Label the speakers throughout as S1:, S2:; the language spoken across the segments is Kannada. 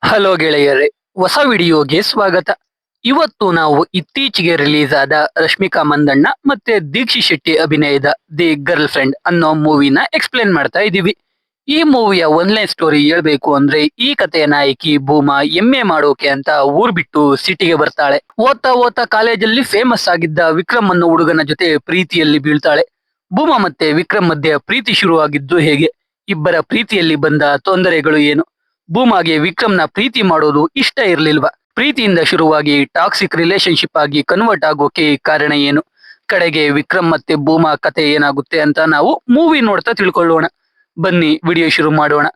S1: ಹಲೋ ಗೆಳೆಯರೇ, ಹೊಸ ವಿಡಿಯೋಗೆ ಸ್ವಾಗತ. ಇವತ್ತು ನಾವು ಇತ್ತೀಚೆಗೆ ರಿಲೀಸ್ ಆದ ರಶ್ಮಿಕಾ ಮಂದಣ್ಣ ಮತ್ತೆ ದೀಕ್ಷಿ ಶೆಟ್ಟಿ ಅಭಿನಯದ ದಿ ಗರ್ಲ್ ಫ್ರೆಂಡ್ ಅನ್ನೋ ಮೂವಿನ ಎಕ್ಸ್ಪ್ಲೇನ್ ಮಾಡ್ತಾ ಇದೀವಿ. ಈ ಮೂವಿಯ ಒನ್ಲೈನ್ ಸ್ಟೋರಿ ಹೇಳ್ಬೇಕು ಅಂದ್ರೆ, ಈ ಕಥೆಯ ನಾಯಕಿ ಭೂಮಾ MA ಮಾಡೋಕೆ ಅಂತ ಊರ್ ಬಿಟ್ಟು ಸಿಟಿಗೆ ಬರ್ತಾಳೆ. ಓದ್ತಾ ಓದ್ತಾ ಕಾಲೇಜಲ್ಲಿ ಫೇಮಸ್ ಆಗಿದ್ದ ವಿಕ್ರಮ್ ಅನ್ನೋ ಹುಡುಗನ ಜೊತೆ ಪ್ರೀತಿಯಲ್ಲಿ ಬೀಳ್ತಾಳೆ. ಭೂಮಾ ಮತ್ತೆ ವಿಕ್ರಮ್ ಮಧ್ಯೆ ಪ್ರೀತಿ ಶುರುವಾಗಿದ್ದು ಹೇಗೆ, ಇಬ್ಬರ ಪ್ರೀತಿಯಲ್ಲಿ ಬಂದ ತೊಂದರೆಗಳು ಏನು, ಭೂಮಾಗೆ ವಿಕ್ರಮ್ನ ಪ್ರೀತಿ ಮಾಡೋದು ಇಷ್ಟ ಇರ್ಲಿಲ್ವಾ, ಪ್ರೀತಿಯಿಂದ ಶುರುವಾಗಿ ಟಾಕ್ಸಿಕ್ ರಿಲೇಶನ್ಶಿಪ್ ಆಗಿ ಕನ್ವರ್ಟ್ ಆಗೋಕೆ ಕಾರಣ ಏನು, ಕಡೆಗೆ ವಿಕ್ರಮ್ ಮತ್ತೆ ಭೂಮಾ ಕತೆ ಏನಾಗುತ್ತೆ ಅಂತ ನಾವು ಮೂವಿ ನೋಡ್ತಾ ತಿಳ್ಕೊಳ್ಳೋಣ. ಬನ್ನಿ ವಿಡಿಯೋ ಶುರು ಮಾಡೋಣ.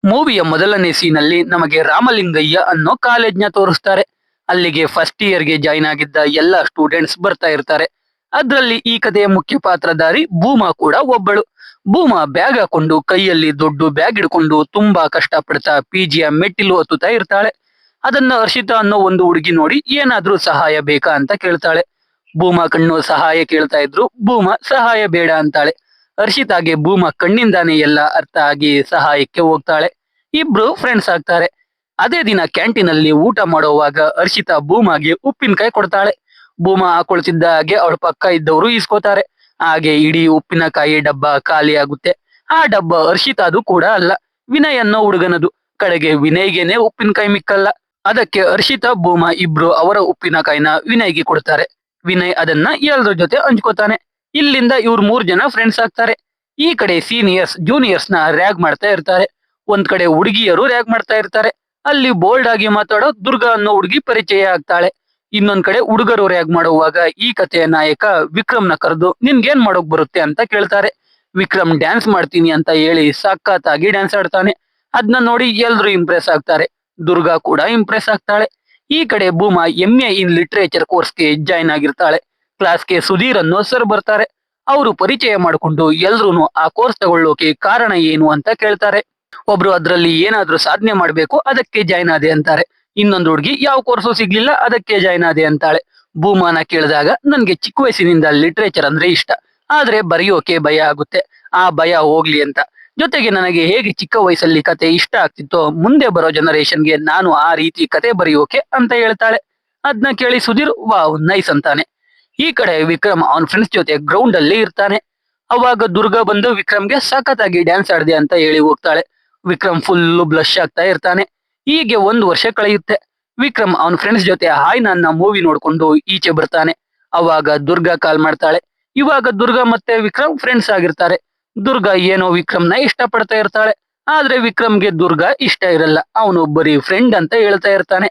S1: ಮೂವಿಯ ಮೊದಲನೇ ಸೀನಲ್ಲಿ ನಮಗೆ ರಾಮಲಿಂಗಯ್ಯ ಅನ್ನೋ ಕಾಲೇಜ್ನ ತೋರಿಸ್ತಾರೆ. ಅಲ್ಲಿಗೆ ಫಸ್ಟ್ ಇಯರ್ಗೆ ಜಾಯ್ನ್ ಆಗಿದ್ದ ಎಲ್ಲ ಸ್ಟೂಡೆಂಟ್ಸ್ ಬರ್ತಾ ಇರ್ತಾರೆ. ಅದ್ರಲ್ಲಿ ಈ ಕಥೆಯ ಮುಖ್ಯ ಪಾತ್ರಧಾರಿ ಭೂಮಾ ಕೂಡ ಒಬ್ಬಳು. ಭೂಮಾ ಬ್ಯಾಗ್ ಹಾಕೊಂಡು ಕೈಯಲ್ಲಿ ದೊಡ್ಡ ಬ್ಯಾಗ್ ಹಿಡ್ಕೊಂಡು ತುಂಬಾ ಕಷ್ಟ ಪಡ್ತಾ PGಯ ಮೆಟ್ಟಿಲು ಹತ್ತುತ್ತಾ ಇರ್ತಾಳೆ. ಅದನ್ನ ಹರ್ಷಿತಾ ಅನ್ನೋ ಒಂದು ಹುಡುಗಿ ನೋಡಿ ಏನಾದ್ರೂ ಸಹಾಯ ಬೇಕಾ ಅಂತ ಕೇಳ್ತಾಳೆ. ಭೂಮಾ ಕಣ್ಣು ಸಹಾಯ ಕೇಳ್ತಾ ಇದ್ರು, ಭೂಮಾ ಸಹಾಯ ಬೇಡ ಅಂತಾಳೆ. ಹರ್ಷಿತಾಗೆ ಭೂಮಾ ಕಣ್ಣಿಂದಾನೇ ಎಲ್ಲ ಅರ್ಥ ಆಗಿ ಸಹಾಯಕ್ಕೆ ಹೋಗ್ತಾಳೆ. ಇಬ್ರು ಫ್ರೆಂಡ್ಸ್ ಆಗ್ತಾರೆ. ಅದೇ ದಿನ ಕ್ಯಾಂಟೀನ್ ಅಲ್ಲಿ ಊಟ ಮಾಡೋವಾಗ ಹರ್ಷಿತಾ ಭೂಮಾಗೆ ಉಪ್ಪಿನಕಾಯಿ ಕೊಡ್ತಾಳೆ. ಭೂಮಾ ಹಾಕೊಳ್ತಿದ್ದ ಹಾಗೆ ಅವಳ ಪಕ್ಕ ಇದ್ದವರು ಇಸ್ಕೋತಾರೆ. ಹಾಗೆ ಇಡೀ ಉಪ್ಪಿನಕಾಯಿ ಡಬ್ಬ ಖಾಲಿ ಆಗುತ್ತೆ. ಆ ಡಬ್ಬ ಹರ್ಷಿತಾದು ಕೂಡ ಅಲ್ಲ, ವಿನಯ್ ಅನ್ನೋ ಹುಡುಗನದು. ಕಡೆಗೆ ವಿನಯ್ಗೆನೆ ಉಪ್ಪಿನಕಾಯಿ ಮಿಕ್ಕಲ್ಲ. ಅದಕ್ಕೆ ಹರ್ಷಿತಾ ಭೂಮಾ ಇಬ್ರು ಅವರ ಉಪ್ಪಿನಕಾಯಿನ ವಿನಯ್ಗೆ ಕೊಡ್ತಾರೆ. ವಿನಯ್ ಅದನ್ನ ಎಲ್ಲರ ಜೊತೆ ಹಂಚ್ಕೋತಾನೆ. ಇಲ್ಲಿಂದ ಇವ್ರು 3 ಜನ ಫ್ರೆಂಡ್ಸ್ ಆಗ್ತಾರೆ. ಈ ಕಡೆ ಸೀನಿಯರ್ಸ್ ಜೂನಿಯರ್ಸ್ ನ ರ್ಯಾಗ್ ಮಾಡ್ತಾ ಇರ್ತಾರೆ. ಒಂದ್ ಕಡೆ ಹುಡುಗಿಯರು ರ್ಯಾಗ್ ಮಾಡ್ತಾ ಇರ್ತಾರೆ. ಅಲ್ಲಿ ಬೋಲ್ಡ್ ಆಗಿ ಮಾತಾಡೋ ದುರ್ಗಾ ಅನ್ನೋ ಹುಡುಗಿ ಪರಿಚಯ ಆಗ್ತಾಳೆ. ಇನ್ನೊಂದ್ ಕಡೆ ಹುಡುಗರು ರ್ಯಾಗ್ ಮಾಡುವಾಗ ಈ ಕಥೆಯ ನಾಯಕ ವಿಕ್ರಮ್ನ ಕರೆದು ನಿನ್ಗೇನ್ ಮಾಡೋಕ್ ಬರುತ್ತೆ ಅಂತ ಕೇಳ್ತಾರೆ. ವಿಕ್ರಮ್ ಡ್ಯಾನ್ಸ್ ಮಾಡ್ತೀನಿ ಅಂತ ಹೇಳಿ ಸಖತ್ತಾಗಿ ಡ್ಯಾನ್ಸ್ ಆಡ್ತಾನೆ. ಅದನ್ನ ನೋಡಿ ಎಲ್ರು ಇಂಪ್ರೆಸ್ ಆಗ್ತಾರೆ. ದುರ್ಗಾ ಕೂಡ ಇಂಪ್ರೆಸ್ ಆಗ್ತಾಳೆ. ಈ ಕಡೆ ಭೂಮಾ MA ಇನ್ ಲಿಟ್ರೇಚರ್ ಕೋರ್ಸ್ಗೆ ಜಾಯ್ನ್ ಆಗಿರ್ತಾಳೆ. ಕ್ಲಾಸ್ಗೆ ಸುಧೀರ್ ಅನ್ನೋ ಸರ್ ಬರ್ತಾರೆ. ಅವರು ಪರಿಚಯ ಮಾಡಿಕೊಂಡು ಎಲ್ರು ಆ ಕೋರ್ಸ್ ತಗೊಳ್ಳೋಕೆ ಕಾರಣ ಏನು ಅಂತ ಕೇಳ್ತಾರೆ. ಒಬ್ರು ಅದ್ರಲ್ಲಿ ಏನಾದ್ರೂ ಸಾಧನೆ ಮಾಡ್ಬೇಕು ಅದಕ್ಕೆ ಜಾಯ್ನ್ ಆದೆ ಅಂತಾರೆ. ಇನ್ನೊಂದು ಹುಡುಗಿ ಯಾವ ಕೋರ್ಸು ಸಿಗ್ಲಿಲ್ಲ ಅದಕ್ಕೆ ಜಾಯ್ನ್ ಆದೆ ಅಂತಾಳೆ. ಭೂಮಾನ ಕೇಳಿದಾಗ ನನ್ಗೆ ಚಿಕ್ಕ ವಯಸ್ಸಿನಿಂದ ಲಿಟ್ರೇಚರ್ ಅಂದ್ರೆ ಇಷ್ಟ, ಆದ್ರೆ ಬರೆಯೋಕೆ ಭಯ ಆಗುತ್ತೆ, ಆ ಭಯ ಹೋಗ್ಲಿ ಅಂತ. ಜೊತೆಗೆ ನನಗೆ ಹೇಗೆ ಚಿಕ್ಕ ವಯಸ್ಸಲ್ಲಿ ಕತೆ ಇಷ್ಟ ಆಗ್ತಿತ್ತೋ ಮುಂದೆ ಬರೋ ಜನರೇಷನ್ಗೆ ನಾನು ಆ ರೀತಿ ಕತೆ ಬರೆಯೋಕೆ ಅಂತ ಹೇಳ್ತಾಳೆ. ಅದನ್ನ ಕೇಳಿ ಸುಧೀರ್ ವಾವ್ ನೈಸ್ ಅಂತಾನೆ. ಈ ಕಡೆ ವಿಕ್ರಮ್ ಅವನ್ ಫ್ರೆಂಡ್ಸ್ ಜೊತೆ ಗ್ರೌಂಡ್ ಅಲ್ಲಿ ಇರ್ತಾನೆ. ಅವಾಗ ದುರ್ಗಾ ಬಂದು ವಿಕ್ರಮ್ಗೆ ಸಖತ್ತಾಗಿ ಡ್ಯಾನ್ಸ್ ಆಡ್ದೆ ಅಂತ ಹೇಳಿ ಹೋಗ್ತಾಳೆ. ವಿಕ್ರಮ್ ಫುಲ್ ಬ್ಲಶ್ ಆಗ್ತಾ ಇರ್ತಾನೆ. ಹೀಗೆ 1 ವರ್ಷ ಕಳೆಯುತ್ತೆ. ವಿಕ್ರಮ್ ಅವನ್ ಫ್ರೆಂಡ್ಸ್ ಜೊತೆ ಹಾಯ್ ನನ್ನ ಮೂವಿ ನೋಡ್ಕೊಂಡು ಈಚೆ ಬರ್ತಾನೆ. ಅವಾಗ ದುರ್ಗಾ ಕಾಲ್ ಮಾಡ್ತಾಳೆ. ಇವಾಗ ದುರ್ಗಾ ಮತ್ತೆ ವಿಕ್ರಮ್ ಫ್ರೆಂಡ್ಸ್ ಆಗಿರ್ತಾರೆ. ದುರ್ಗಾ ಏನೋ ವಿಕ್ರಮ್ನ ಇಷ್ಟ ಪಡ್ತಾ ಇರ್ತಾಳೆ. ಆದ್ರೆ ವಿಕ್ರಮ್ಗೆ ದುರ್ಗಾ ಇಷ್ಟ ಇರಲ್ಲ, ಅವನು ಬರೀ ಫ್ರೆಂಡ್ ಅಂತ ಹೇಳ್ತಾ ಇರ್ತಾನೆ.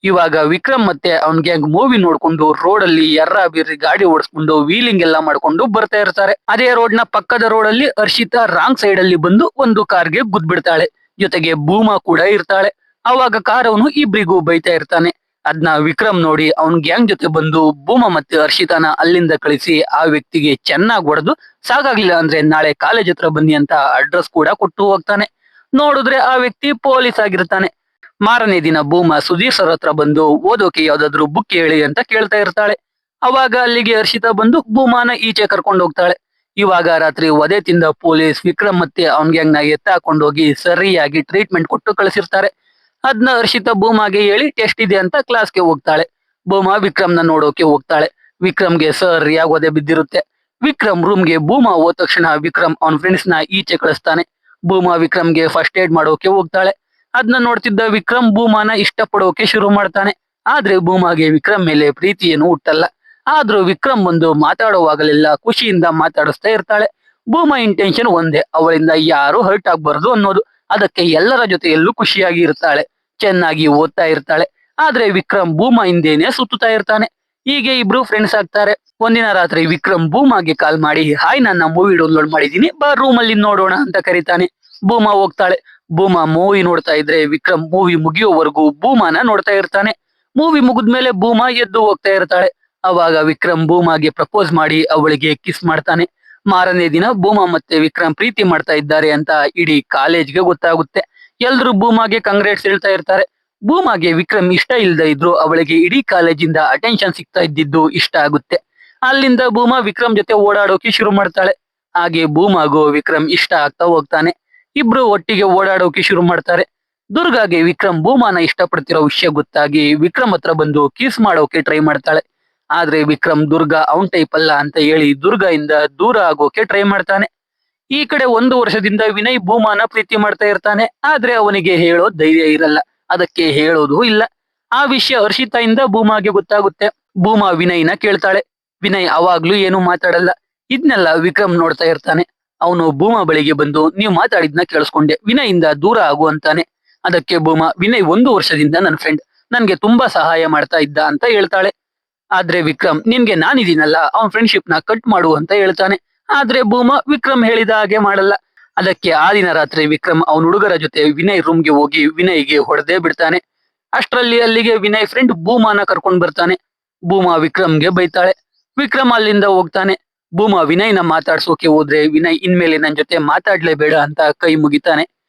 S1: ಇವಾಗ ವಿಕ್ರಮ್ ಮತ್ತೆ ಅವನ್ ಗ್ಯಾಂಗ್ ಮೂವಿ ನೋಡ್ಕೊಂಡು ರೋಡ್ ಅಲ್ಲಿ ಎರ್ರ ಬೀರಿ ಗಾಡಿ ಓಡಿಸ್ಕೊಂಡು ವೀಲಿಂಗ್ ಎಲ್ಲ ಮಾಡ್ಕೊಂಡು ಬರ್ತಾ ಇರ್ತಾರೆ. ಅದೇ ರೋಡ್ ನ ಪಕ್ಕದ ರೋಡ್ ಅಲ್ಲಿ ಹರ್ಷಿತಾ ರಾಂಗ್ ಸೈಡ್ ಅಲ್ಲಿ ಬಂದು ಒಂದು ಕಾರ್ಗೆ ಗುದ್ಬಿಡ್ತಾಳೆ. ಜೊತೆಗೆ ಭೂಮಾ ಕೂಡ ಇರ್ತಾಳೆ. ಅವಾಗ ಕಾರ್ ಅವನು ಇಬ್ರಿಗೂ ಬೈತಾ ಇರ್ತಾನೆ. ಅದ್ನ ವಿಕ್ರಮ್ ನೋಡಿ ಅವನ್ ಗ್ಯಾಂಗ್ ಜೊತೆ ಬಂದು ಭೂಮಾ ಮತ್ತೆ ಹರ್ಷಿತಾನ ಅಲ್ಲಿಂದ ಕಳಿಸಿ ಆ ವ್ಯಕ್ತಿಗೆ ಚೆನ್ನಾಗಿ ಹೊಡೆದು ಸಾಕಾಗ್ಲಿಲ್ಲ ಅಂದ್ರೆ ನಾಳೆ ಕಾಲೇಜ್ ಹತ್ರ ಬನ್ನಿ ಅಂತ ಅಡ್ರೆಸ್ ಕೂಡ ಕೊಟ್ಟು ಹೋಗ್ತಾನೆ. ನೋಡಿದ್ರೆ ಆ ವ್ಯಕ್ತಿ ಪೊಲೀಸ್ ಆಗಿರ್ತಾನೆ. ಮಾರನೇ ದಿನ ಭೂಮಾ ಸುಧೀರ್ ಸರ್ ಹತ್ರ ಬಂದು ಓದೋಕೆ ಯಾವ್ದಾದ್ರು ಬುಕ್ ಹೇಳಿ ಅಂತ ಕೇಳ್ತಾ ಇರ್ತಾಳೆ. ಅವಾಗ ಅಲ್ಲಿಗೆ ಹರ್ಷಿತಾ ಬಂದು ಭೂಮಾನ ಈಚೆ ಕರ್ಕೊಂಡು ಹೋಗ್ತಾಳೆ. ಇವಾಗ ರಾತ್ರಿ ವಧೆ ತಿಂದ ಪೊಲೀಸ್ ವಿಕ್ರಮ್ ಮತ್ತೆ ಅವನ್ ಗ್ಯಾಂಗ್ ನ ಎತ್ತಾಕೊಂಡೋಗಿ ಸರಿಯಾಗಿ ಟ್ರೀಟ್ಮೆಂಟ್ ಕೊಟ್ಟು ಕಳಿಸಿರ್ತಾರೆ. ಅದ್ನ ಹರ್ಷಿತಾ ಭೂಮಾಗೆ ಹೇಳಿ ಟೆಸ್ಟ್ ಇದೆ ಅಂತ ಕ್ಲಾಸ್ಗೆ ಹೋಗ್ತಾಳೆ. ಭೂಮಾ ವಿಕ್ರಮ್ನ ನೋಡೋಕೆ ಹೋಗ್ತಾಳೆ. ವಿಕ್ರಮ್ಗೆ ಸರಿಯಾಗಿ ವಧೆ ಬಿದ್ದಿರುತ್ತೆ. ವಿಕ್ರಮ್ ರೂಮ್ಗೆ ಭೂಮಾ ಹೋದ ತಕ್ಷಣ ವಿಕ್ರಮ್ ಅವನ್ ಫ್ರೆಂಡ್ಸ್ ನ ಈಚೆ ಕಳಿಸ್ತಾನೆ. ಭೂಮಾ ವಿಕ್ರಮ್ಗೆ ಫಸ್ಟ್ ಏಡ್ ಮಾಡೋಕೆ ಹೋಗ್ತಾಳೆ. ಅದನ್ನ ನೋಡ್ತಿದ್ದ ವಿಕ್ರಮ್ ಭೂಮಾನ ಇಷ್ಟ ಪಡೋಕೆ ಶುರು ಮಾಡ್ತಾನೆ. ಆದ್ರೆ ಭೂಮಾಗೆ ವಿಕ್ರಮ್ ಮೇಲೆ ಪ್ರೀತಿ ಏನು ಹುಟ್ಟಲ್ಲ. ಆದ್ರೂ ವಿಕ್ರಮ್ ಬಂದು ಮಾತಾಡುವಾಗಲೆಲ್ಲ ಖುಷಿಯಿಂದ ಮಾತಾಡಿಸ್ತಾ ಇರ್ತಾಳೆ. ಭೂಮಾ ಇಂಟೆನ್ಷನ್ ಒಂದೇ, ಅವಳಿಂದ ಯಾರು ಹರ್ಟ್ ಆಗ್ಬಾರ್ದು ಅನ್ನೋದು. ಅದಕ್ಕೆ ಎಲ್ಲರ ಜೊತೆಯಲ್ಲೂ ಖುಷಿಯಾಗಿ ಇರ್ತಾಳೆ, ಚೆನ್ನಾಗಿ ಓದ್ತಾ ಇರ್ತಾಳೆ. ಆದ್ರೆ ವಿಕ್ರಮ್ ಭೂಮಾ ಹಿಂದೇನೆ ಸುತ್ತುತ್ತಾ ಇರ್ತಾನೆ. ಹೀಗೆ ಇಬ್ರು ಫ್ರೆಂಡ್ಸ್ ಆಗ್ತಾರೆ. ಒಂದಿನ ರಾತ್ರಿ ವಿಕ್ರಮ್ ಭೂಮಾಗೆ ಕಾಲ್ ಮಾಡಿ ಹಾಯ್ ನನ್ನ ಮೂವಿ ಡೌನ್ಲೋಡ್ ಮಾಡಿದೀನಿ ಬಾ ರೂಮ್ ಅಲ್ಲಿ ನೋಡೋಣ ಅಂತ ಕರೀತಾನೆ. ಭೂಮಾ ಹೋಗ್ತಾಳೆ. ಭೂಮಾ ಮೂವಿ ನೋಡ್ತಾ ಇದ್ರೆ ವಿಕ್ರಮ್ ಮೂವಿ ಮುಗಿಯೋವರೆಗೂ ಭೂಮಾನ ನೋಡ್ತಾ ಇರ್ತಾನೆ. ಮೂವಿ ಮುಗಿದ್ಮೇಲೆ ಭೂಮಾ ಎದ್ದು ಹೋಗ್ತಾ ಇರ್ತಾಳೆ. ಅವಾಗ ವಿಕ್ರಮ್ ಭೂಮಾಗೆ ಪ್ರಪೋಸ್ ಮಾಡಿ ಅವಳಿಗೆ ಕಿಸ್ ಮಾಡ್ತಾನೆ. ಮಾರನೇ ದಿನ ಭೂಮಾ ಮತ್ತೆ ವಿಕ್ರಮ್ ಪ್ರೀತಿ ಮಾಡ್ತಾ ಇದ್ದಾರೆ ಅಂತ ಇಡೀ ಕಾಲೇಜ್ಗೆ ಗೊತ್ತಾಗುತ್ತೆ. ಎಲ್ರು ಭೂಮಾಗೆ ಕಂಗ್ರೇಟ್ಸ್ ಹೇಳ್ತಾ ಇರ್ತಾರೆ. ಭೂಮಾಗೆ ವಿಕ್ರಮ್ ಇಷ್ಟ ಇಲ್ದ ಇದ್ರು ಅವಳಿಗೆ ಇಡೀ ಕಾಲೇಜಿಂದ ಅಟೆನ್ಷನ್ ಸಿಗ್ತಾ ಇದ್ದಿದ್ದು ಇಷ್ಟ ಆಗುತ್ತೆ. ಅಲ್ಲಿಂದ ಭೂಮಾ ವಿಕ್ರಮ್ ಜೊತೆ ಓಡಾಡೋಕೆ ಶುರು ಮಾಡ್ತಾಳೆ. ಹಾಗೆ ಭೂಮಾಗೂ ವಿಕ್ರಮ್ ಇಷ್ಟ ಆಗ್ತಾ ಹೋಗ್ತಾನೆ. ಇಬ್ರು ಒಟ್ಟಿಗೆ ಓಡಾಡೋಕೆ ಶುರು ಮಾಡ್ತಾರೆ. ದುರ್ಗಾಗೆ ವಿಕ್ರಮ್ ಭೂಮಾನ ಇಷ್ಟಪಡ್ತಿರೋ ವಿಷಯ ಗೊತ್ತಾಗಿ ವಿಕ್ರಮ್ ಹತ್ರ ಬಂದು ಕಿಸ್ ಮಾಡೋಕೆ ಟ್ರೈ ಮಾಡ್ತಾಳೆ. ಆದ್ರೆ ವಿಕ್ರಮ್ ದುರ್ಗಾ ಅವನ್ ಟೈಪ್ ಅಲ್ಲ ಅಂತ ಹೇಳಿ ದುರ್ಗಾ ಇಂದ ದೂರ ಆಗೋಕೆ ಟ್ರೈ ಮಾಡ್ತಾನೆ. ಈ ಕಡೆ 1 ವರ್ಷದಿಂದ ವಿನಯ್ ಭೂಮಾನ ಪ್ರೀತಿ ಮಾಡ್ತಾ ಇರ್ತಾನೆ. ಆದ್ರೆ ಅವನಿಗೆ ಹೇಳೋ ಧೈರ್ಯ ಇರಲ್ಲ, ಅದಕ್ಕೆ ಹೇಳೋದು ಇಲ್ಲ. ಆ ವಿಷಯ ಹರ್ಷಿತಾ ಇಂದ ಭೂಮಾಗೆ ಗೊತ್ತಾಗುತ್ತೆ. ಭೂಮಾ ವಿನಯ್ನ ಕೇಳ್ತಾಳೆ. ವಿನಯ್ ಅವಾಗ್ಲೂ ಏನು ಮಾತಾಡಲ್ಲ. ಇದ್ನೆಲ್ಲ ವಿಕ್ರಮ್ ನೋಡ್ತಾ ಇರ್ತಾನೆ. ಅವನು ಭೂಮಾ ಬಳಿಗೆ ಬಂದು ನೀವ್ ಮಾತಾಡಿದ್ನ ಕೇಳಿಸ್ಕೊಂಡೆ, ವಿನಯ್ ಇಂದ ದೂರ ಆಗು ಅಂತಾನೆ. ಅದಕ್ಕೆ ಭೂಮಾ ವಿನಯ್ 1 ವರ್ಷದಿಂದ ನನ್ನ ಫ್ರೆಂಡ್, ನನ್ಗೆ ತುಂಬಾ ಸಹಾಯ ಮಾಡ್ತಾ ಇದ್ದ ಅಂತ ಹೇಳ್ತಾಳೆ. ಆದ್ರೆ ವಿಕ್ರಮ್ ನಿನ್ಗೆ ನಾನಿದೀನಲ್ಲ, ಅವನ್ ಫ್ರೆಂಡ್ಶಿಪ್ ನ ಕಟ್ ಮಾಡು ಅಂತ ಹೇಳ್ತಾನೆ. ಆದ್ರೆ ಭೂಮಾ ವಿಕ್ರಮ್ ಹೇಳಿದ ಹಾಗೆ ಮಾಡಲ್ಲ. ಅದಕ್ಕೆ ಆ ದಿನ ರಾತ್ರಿ ವಿಕ್ರಮ್ ಅವನ ಹುಡುಗರ ಜೊತೆ ವಿನಯ್ ರೂಮ್ಗೆ ಹೋಗಿ ವಿನಯ್ಗೆ ಹೊಡೆದೇ ಬಿಡ್ತಾನೆ. ಅಷ್ಟರಲ್ಲಿ ಅಲ್ಲಿಗೆ ವಿನಯ್ ಫ್ರೆಂಡ್ ಭೂಮಾನ ಕರ್ಕೊಂಡ್ ಬರ್ತಾನೆ. ಭೂಮಾ ವಿಕ್ರಮ್ಗೆ ಬೈತಾಳೆ. ವಿಕ್ರಮ್ ಅಲ್ಲಿಂದ ಹೋಗ್ತಾನೆ. ಭೂಮಾ ವಿನಯ್ನ ಮಾತಾಡ್ಸೋಕೆ ಹೋದ್ರೆ ವಿನಯ್ ಇನ್ಮೇಲೆ ನನ್ ಜೊತೆ ಮಾತಾಡ್ಲೇಬೇಡ ಅಂತ ಕೈ ಮುಗಿತಾನೆ.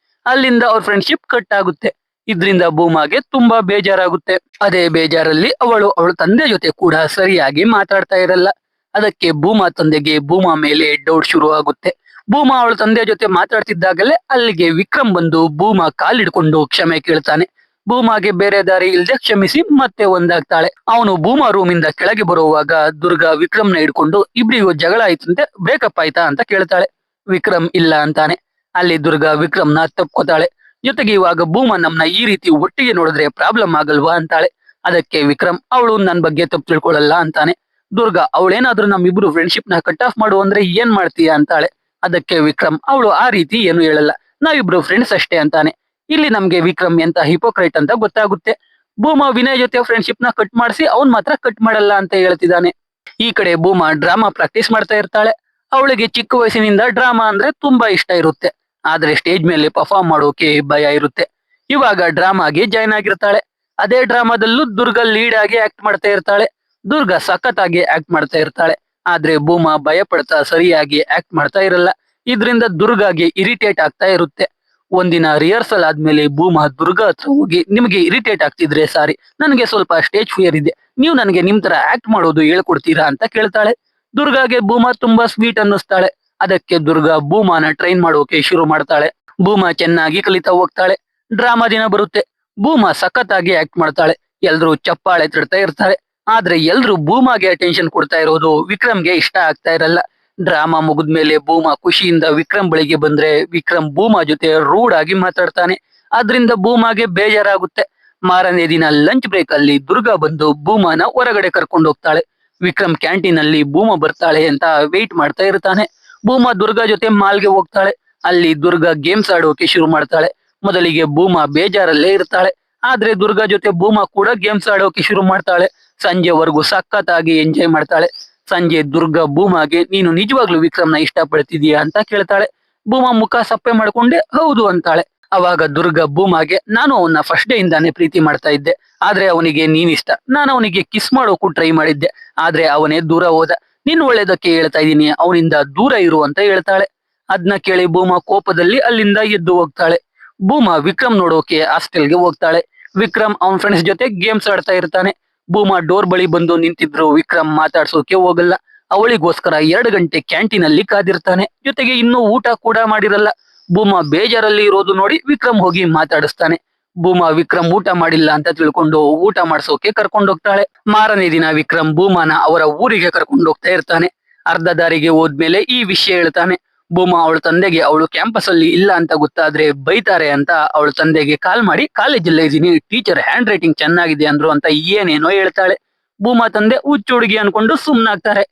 S1: ಅಲ್ಲಿಂದ ಅವ್ರ ಫ್ರೆಂಡ್ಶಿಪ್ ಕಟ್ ಆಗುತ್ತೆ. ಇದ್ರಿಂದ ಭೂಮಾಗೆ ತುಂಬಾ ಬೇಜಾರಾಗುತ್ತೆ. ಅದೇ ಬೇಜಾರಲ್ಲಿ ಅವಳ ತಂದೆ ಜೊತೆ ಕೂಡ ಸರಿಯಾಗಿ ಮಾತಾಡ್ತಾ ಇರಲ್ಲ. ಅದಕ್ಕೆ ಭೂಮಾ ತಂದೆಗೆ ಭೂಮಾ ಮೇಲೆ ಡೌಟ್ ಶುರು ಆಗುತ್ತೆ. ಭೂಮಾ ಅವಳ ತಂದೆ ಜೊತೆ ಮಾತಾಡ್ತಿದ್ದಾಗಲೇ ಅಲ್ಲಿಗೆ ವಿಕ್ರಮ್ ಬಂದು ಭೂಮಾ ಕಾಲಿಡ್ಕೊಂಡು ಕ್ಷಮೆ ಕೇಳ್ತಾನೆ. ಭೂಮಾಗೆ ಬೇರೆ ದಾರಿ ಇಲ್ದೆ ಕ್ಷಮಿಸಿ ಮತ್ತೆ ಒಂದಾಗ್ತಾಳೆ. ಅವನು ಭೂಮಾ ರೂಮ್ ಇಂದ ಕೆಳಗೆ ಬರುವಾಗ ದುರ್ಗಾ ವಿಕ್ರಮ್ನ ಹಿಡ್ಕೊಂಡು ಇಬ್ರಿಗೂ ಜಗಳ ಆಯ್ತಂತೆ, ಬ್ರೇಕಪ್ ಆಯ್ತಾ ಅಂತ ಕೇಳ್ತಾಳೆ. ವಿಕ್ರಮ್ ಇಲ್ಲ ಅಂತಾನೆ. ಅಲ್ಲಿ ದುರ್ಗಾ ವಿಕ್ರಮ್ನ ತಪ್ಕೋತಾಳೆ. ಜೊತೆಗೆ ಇವಾಗ ಭೂಮಾ ನಮ್ನ ಈ ರೀತಿ ಒಟ್ಟಿಗೆ ನೋಡಿದ್ರೆ ಪ್ರಾಬ್ಲಮ್ ಆಗಲ್ವಾ ಅಂತಾಳೆ. ಅದಕ್ಕೆ ವಿಕ್ರಮ್ ಅವಳು ನನ್ ಬಗ್ಗೆ ತಪ್ಪು ತಿಳ್ಕೊಳ್ಳಲ್ಲ ಅಂತಾನೆ. ದುರ್ಗಾ ಅವಳೇನಾದ್ರೂ ನಮ್ಮಿಬ್ರು ಫ್ರೆಂಡ್ಶಿಪ್ ನ ಕಟ್ ಆಫ್ ಮಾಡು ಅಂದ್ರೆ ಏನ್ ಮಾಡ್ತೀಯ ಅಂತಾಳೆ. ಅದಕ್ಕೆ ವಿಕ್ರಮ್ ಅವಳು ಆ ರೀತಿ ಏನು ಹೇಳಲ್ಲ, ನಾವಿಬ್ರು ಫ್ರೆಂಡ್ಸ್ ಅಷ್ಟೇ ಅಂತಾನೆ. ಇಲ್ಲಿ ನಮ್ಗೆ ವಿಕ್ರಮ್ ಎಂತ ಹಿಪೋಕ್ರೈಟ್ ಅಂತ ಗೊತ್ತಾಗುತ್ತೆ. ಭೂಮಾ ವಿನಯ್ ಜೊತೆ ಫ್ರೆಂಡ್ಶಿಪ್ ನ ಕಟ್ ಮಾಡಿಸಿ ಅವ್ನ್ ಮಾತ್ರ ಕಟ್ ಮಾಡಲ್ಲ ಅಂತ ಹೇಳ್ತಿದ್ದಾನೆ. ಈ ಕಡೆ ಭೂಮಾ ಡ್ರಾಮಾ ಪ್ರಾಕ್ಟೀಸ್ ಮಾಡ್ತಾ ಇರ್ತಾಳೆ. ಅವಳಿಗೆ ಚಿಕ್ಕ ವಯಸ್ಸಿನಿಂದ ಡ್ರಾಮಾ ಅಂದ್ರೆ ತುಂಬಾ ಇಷ್ಟ ಇರುತ್ತೆ. ಆದ್ರೆ ಸ್ಟೇಜ್ ಮೇಲೆ ಪರ್ಫಾರ್ಮ್ ಮಾಡೋಕೆ ಭಯ ಇರುತ್ತೆ. ಇವಾಗ ಡ್ರಾಮಾಗೆ ಜಾಯ್ನ್ ಆಗಿರ್ತಾಳೆ. ಅದೇ ಡ್ರಾಮಾದಲ್ಲೂ ದುರ್ಗಾ ಲೀಡ್ ಆಗಿ ಆಕ್ಟ್ ಮಾಡ್ತಾ ಇರ್ತಾಳೆ. ದುರ್ಗಾ ಸಖತ್ತಾಗಿ ಆಕ್ಟ್ ಮಾಡ್ತಾ ಇರ್ತಾಳೆ. ಆದ್ರೆ ಭೂಮಾ ಭಯ ಪಡ್ತಾ ಸರಿಯಾಗಿ ಆಕ್ಟ್ ಮಾಡ್ತಾ ಇರಲ್ಲ. ಇದ್ರಿಂದ ದುರ್ಗಾಗೆ ಇರಿಟೇಟ್ ಆಗ್ತಾ ಇರುತ್ತೆ. ಒಂದಿನ ರಿಹರ್ಸಲ್ ಆದ್ಮೇಲೆ ಭೂಮಾ ದುರ್ಗಾ ಹತ್ರ ಹೋಗಿ ನಿಮ್ಗೆ ಇರಿಟೇಟ್ ಆಗ್ತಿದ್ರೆ ಸಾರಿ, ನನಗೆ ಸ್ವಲ್ಪ ಸ್ಟೇಜ್ ಫಿಯರ್ ಇದೆ, ನೀವು ನನಗೆ ನಿಮ್ ತರ ಆಕ್ಟ್ ಮಾಡೋದು ಹೇಳ್ಕೊಡ್ತೀರಾ ಅಂತ ಕೇಳ್ತಾಳೆ. ದುರ್ಗಾಗೆ ಭೂಮಾ ತುಂಬಾ ಸ್ವೀಟ್ ಅನ್ನಿಸ್ತಾಳೆ. ಅದಕ್ಕೆ ದುರ್ಗಾ ಭೂಮಾನ ಟ್ರೈನ್ ಮಾಡೋಕೆ ಶುರು ಮಾಡ್ತಾಳೆ. ಭೂಮಾ ಚೆನ್ನಾಗಿ ಕಲಿತಾ ಹೋಗ್ತಾಳೆ. ಡ್ರಾಮಾ ದಿನ ಬರುತ್ತೆ. ಭೂಮಾ ಸಖತ್ತಾಗಿ ಆಕ್ಟ್ ಮಾಡ್ತಾಳೆ. ಎಲ್ರು ಚಪ್ಪಾಳೆ ತಡ್ತಾ ಇರ್ತಾರೆ. ಆದ್ರೆ ಎಲ್ರು ಭೂಮಾಗೆ ಅಟೆನ್ಷನ್ ಕೊಡ್ತಾ ಇರೋದು ವಿಕ್ರಮ್ಗೆ ಇಷ್ಟ ಆಗ್ತಾ ಇರಲ್ಲ. ಡ್ರಾಮಾ ಮುಗಿದ್ಮೇಲೆ ಭೂಮಾ ಖುಷಿಯಿಂದ ವಿಕ್ರಮ್ ಬಳಿಗೆ ಬಂದ್ರೆ ವಿಕ್ರಮ್ ಭೂಮಾ ಜೊತೆ ರೂಡ್ ಆಗಿ ಮಾತಾಡ್ತಾನೆ. ಆದ್ರಿಂದ ಭೂಮಾಗೆ ಬೇಜಾರಾಗುತ್ತೆ. ಮಾರನೇ ದಿನ ಲಂಚ್ ಬ್ರೇಕ್ ಅಲ್ಲಿ ದುರ್ಗಾ ಬಂದು ಭೂಮಾನ ಹೊರಗಡೆ ಕರ್ಕೊಂಡು ಹೋಗ್ತಾಳೆ. ವಿಕ್ರಮ್ ಕ್ಯಾಂಟೀನ್ ಅಲ್ಲಿ ಭೂಮಾ ಬರ್ತಾಳೆ ಅಂತ ವೇಟ್ ಮಾಡ್ತಾ ಇರ್ತಾನೆ. ಭೂಮಾ ದುರ್ಗಾ ಜೊತೆ ಮಾಲ್ಗೆ ಹೋಗ್ತಾಳೆ. ಅಲ್ಲಿ ದುರ್ಗಾ ಗೇಮ್ಸ್ ಆಡೋಕೆ ಶುರು ಮಾಡ್ತಾಳೆ. ಮೊದಲಿಗೆ ಭೂಮಾ ಬೇಜಾರಲ್ಲೇ ಇರ್ತಾಳೆ. ಆದ್ರೆ ದುರ್ಗಾ ಜೊತೆ ಭೂಮಾ ಕೂಡ ಗೇಮ್ಸ್ ಆಡೋಕೆ ಶುರು ಮಾಡ್ತಾಳೆ. ಸಂಜೆವರೆಗೂ ಸಖತ್ತಾಗಿ ಎಂಜಾಯ್ ಮಾಡ್ತಾಳೆ. ಸಂಜೆ ದುರ್ಗಾ ಭೂಮಾಗೆ ನೀನು ನಿಜವಾಗ್ಲೂ ವಿಕ್ರಮ್ನ ಇಷ್ಟ ಪಡ್ತಿದೀಯಾ ಅಂತ ಕೇಳ್ತಾಳೆ. ಭೂಮಾ ಮುಖ ಸಪ್ಪೆ ಮಾಡ್ಕೊಂಡೆ ಹೌದು ಅಂತಾಳೆ. ಅವಾಗ ದುರ್ಗಾ ಭೂಮಾಗೆ ನಾನು ಅವನ್ನ ಫಸ್ಟ್ ಡೇ ಇಂದಾನೆ ಪ್ರೀತಿ ಮಾಡ್ತಾ ಇದ್ದೆ. ಆದ್ರೆ ಅವನಿಗೆ ನೀನಿಷ್ಟ. ನಾನು ಅವನಿಗೆ ಕಿಸ್ ಮಾಡೋಕು ಟ್ರೈ ಮಾಡಿದ್ದೆ. ಆದ್ರೆ ಅವನೇ ದೂರ ಹೋದ. ನಿನ್ ಒಳ್ಳೇದಕ್ಕೆ ಹೇಳ್ತಾ ಇದೀನಿ, ಅವನಿಂದ ದೂರ ಇರು ಅಂತ ಹೇಳ್ತಾಳೆ. ಅದ್ನ ಕೇಳಿ ಭೂಮಾ ಕೋಪದಲ್ಲಿ ಅಲ್ಲಿಂದ ಎದ್ದು ಹೋಗ್ತಾಳೆ. ಭೂಮಾ ವಿಕ್ರಮ್ ನೋಡೋಕೆ ಹಾಸ್ಟೆಲ್ಗೆ ಹೋಗ್ತಾಳೆ. ವಿಕ್ರಮ್ ಅವನ್ ಫ್ರೆಂಡ್ಸ್ ಜೊತೆ ಗೇಮ್ಸ್ ಆಡ್ತಾ ಇರ್ತಾನೆ. ಭೂಮಾ ಡೋರ್ ಬಳಿ ಬಂದು ನಿಂತಿದ್ರು ವಿಕ್ರಮ್ ಮಾತಾಡ್ಸೋಕೆ ಹೋಗಲ್ಲ. ಅವಳಿಗೋಸ್ಕರ 2 ಗಂಟೆ ಕ್ಯಾಂಟೀನ್ ಅಲ್ಲಿ ಕಾದಿರ್ತಾನೆ. ಜೊತೆಗೆ ಇನ್ನೂ ಊಟ ಕೂಡ ಮಾಡಿರಲ್ಲ. ಭೂಮಾ ಬೇಜಾರಲ್ಲಿ ಇರೋದು ನೋಡಿ ವಿಕ್ರಮ್ ಹೋಗಿ ಮಾತಾಡಿಸ್ತಾನೆ. ಭೂಮಾ ವಿಕ್ರಮ್ ಊಟ ಮಾಡಿಲ್ಲ ಅಂತ ತಿಳ್ಕೊಂಡು ಊಟ ಮಾಡ್ಸೋಕೆ ಕರ್ಕೊಂಡು ಹೋಗ್ತಾಳೆ. ಮಾರನೇ ದಿನ ವಿಕ್ರಮ್ ಭೂಮಾನ ಅವರ ಊರಿಗೆ ಕರ್ಕೊಂಡು ಹೋಗ್ತಾ ಇರ್ತಾನೆ. ಅರ್ಧ ದಾರಿಗೆ ಹೋದ್ಮೇಲೆ ಈ ವಿಷಯ ಹೇಳ್ತಾನೆ. ಭೂಮಾ ಅವಳ ತಂದೆಗೆ ಅವಳು ಕ್ಯಾಂಪಸ್ ಅಲ್ಲಿ ಇಲ್ಲ ಅಂತ ಗೊತ್ತಾದ್ರೆ ಬೈತಾರೆ ಅಂತ ಅವಳ ತಂದೆಗೆ ಕಾಲ್ ಮಾಡಿ ಕಾಲೇಜಲ್ಲೇ ಇದೀನಿ, ಟೀಚರ್ ಹ್ಯಾಂಡ್ ರೈಟಿಂಗ್ ಚೆನ್ನಾಗಿದೆ ಅಂದ್ರು ಅಂತ ಏನೇನೋ ಹೇಳ್ತಾಳೆ. ಭೂಮಾ ತಂದೆ ಹುಚ್ಚು ಹುಡುಗಿ ಅನ್ಕೊಂಡು ಸುಮ್ನಾಗ್ತಾರೆ.